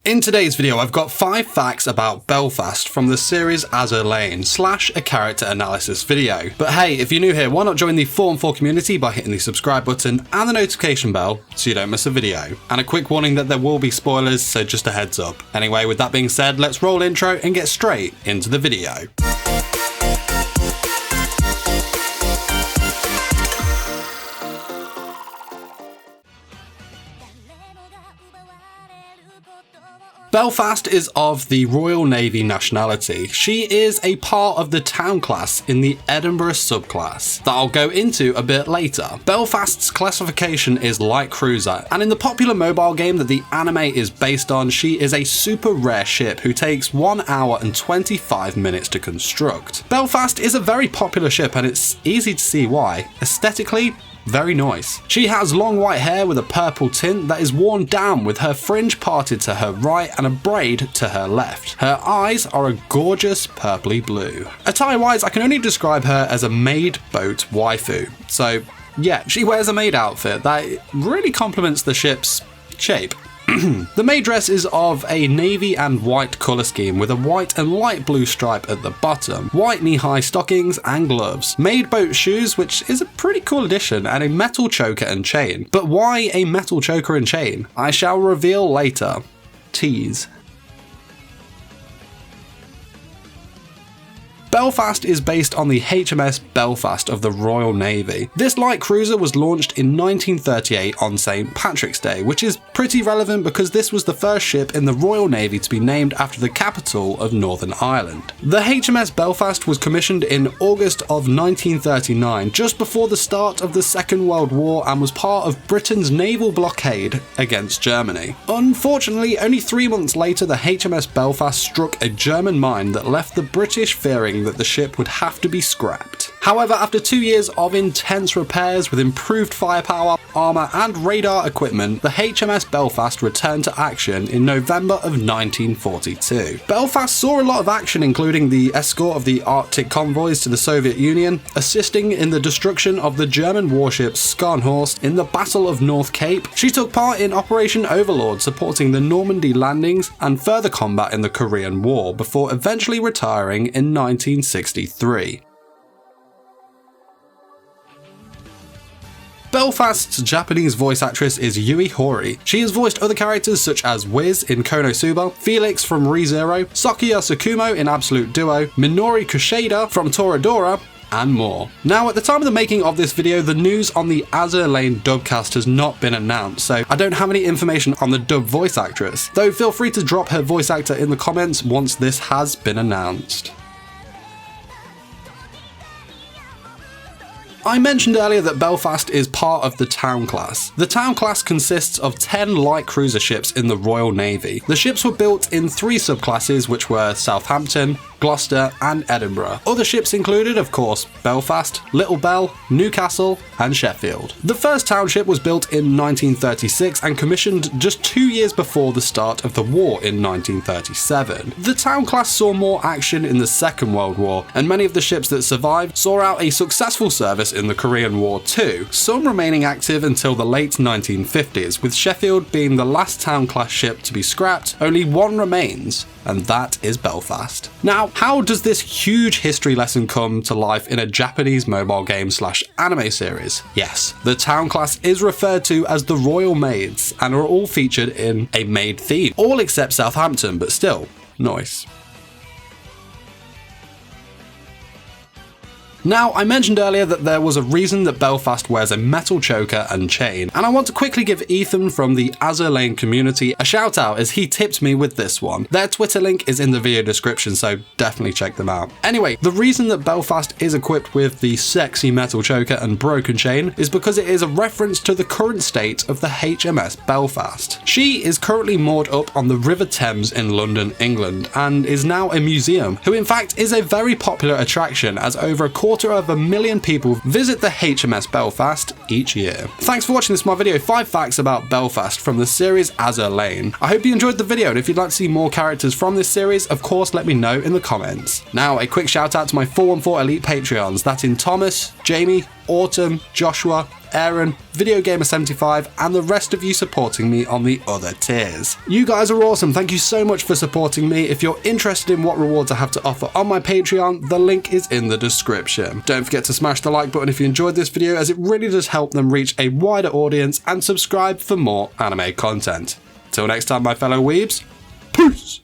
In today's video, I've got 5 facts about Belfast from the series Azur Lane / a character analysis video. But hey, if you're new here, why not join the 4on4 community by hitting the subscribe button and the notification bell so you don't miss a video. And a quick warning that there will be spoilers, so just a heads up. Anyway, with that being said, let's roll intro and get straight into the video. Belfast is of the Royal Navy nationality. She is a part of the town class in the Edinburgh subclass that I'll go into a bit later. Belfast's classification is light cruiser, and in the popular mobile game that the anime is based on, she is a super rare ship who takes 1 hour and 25 minutes to construct. Belfast is a very popular ship, and it's easy to see why. Aesthetically, very nice. She has long white hair with a purple tint that is worn down with her fringe parted to her right and a braid to her left. Her eyes are a gorgeous purpley blue. Attire wise, I can only describe her as a maid boat waifu. So yeah, she wears a maid outfit that really complements the ship's shape. The maid dress is of a navy and white colour scheme with a white and light blue stripe at the bottom, white knee-high stockings and gloves, maid boat shoes, which is a pretty cool addition, and a metal choker and chain. But why a metal choker and chain? I shall reveal later. Tease. Belfast is based on the HMS Belfast of the Royal Navy. This light cruiser was launched in 1938 on St. Patrick's Day, which is pretty relevant because this was the first ship in the Royal Navy to be named after the capital of Northern Ireland. The HMS Belfast was commissioned in August of 1939, just before the start of the Second World War, and was part of Britain's naval blockade against Germany. Unfortunately, only 3 months later, the HMS Belfast struck a German mine that left the British fearing that the ship would have to be scrapped. However, after 2 years of intense repairs with improved firepower, armour and radar equipment, the HMS Belfast returned to action in November of 1942. Belfast saw a lot of action, including the escort of the Arctic convoys to the Soviet Union, assisting in the destruction of the German warship Scharnhorst in the Battle of North Cape. She took part in Operation Overlord, supporting the Normandy landings and further combat in the Korean War, before eventually retiring in 1963. Belfast's Japanese voice actress is Yui Horii. She has voiced other characters such as Wiz in Konosuba, Felix from ReZero, Sakuya Tsukumo in Absolute Duo, Minori Kushida from Toradora, and more. Now, at the time of the making of this video, the news on the Azur Lane dubcast has not been announced, so I don't have any information on the dub voice actress, though feel free to drop her voice actor in the comments once this has been announced. I mentioned earlier that Belfast is part of the town class. The town class consists of 10 light cruiser ships in the Royal Navy. The ships were built in 3 subclasses, which were Southampton, Gloucester and Edinburgh. Other ships included, of course, Belfast, Little Bell, Newcastle and Sheffield. The first township was built in 1936 and commissioned just 2 years before the start of the war in 1937. The town class saw more action in the Second World War, and many of the ships that survived saw out a successful service in the Korean War too, some remaining active until the late 1950s, with Sheffield being the last town class ship to be scrapped. Only one remains, and that is Belfast. Now, how does this huge history lesson come to life in a Japanese mobile game / anime series? Yes, the town class is referred to as the Royal Maids and are all featured in a maid theme, all except Southampton, but still, nice. Now, I mentioned earlier that there was a reason that Belfast wears a metal choker and chain, and I want to quickly give Ethan from the Azur Lane community a shout out as he tipped me with this one. Their Twitter link is in the video description, so definitely check them out. Anyway, the reason that Belfast is equipped with the sexy metal choker and broken chain is because it is a reference to the current state of the HMS Belfast. She is currently moored up on the River Thames in London, England, and is now a museum, who in fact is a very popular attraction as over a quarter of a million people visit the HMS Belfast each year. Thanks for watching this my video, 5 facts about Belfast from the series Azur Lane. I hope you enjoyed the video, and if you'd like to see more characters from this series, of course let me know in the comments. Now, a quick shout out to my 4on4 elite Patreons, that in Thomas, Jamie, Autumn, Joshua, Aaron, VideoGamer75, and the rest of you supporting me on the other tiers. You guys are awesome, thank you so much for supporting me. If you're interested in what rewards I have to offer on my Patreon, the link is in the description. Don't forget to smash the like button if you enjoyed this video, as it really does help them reach a wider audience, and subscribe for more anime content. Till next time, my fellow weebs, peace!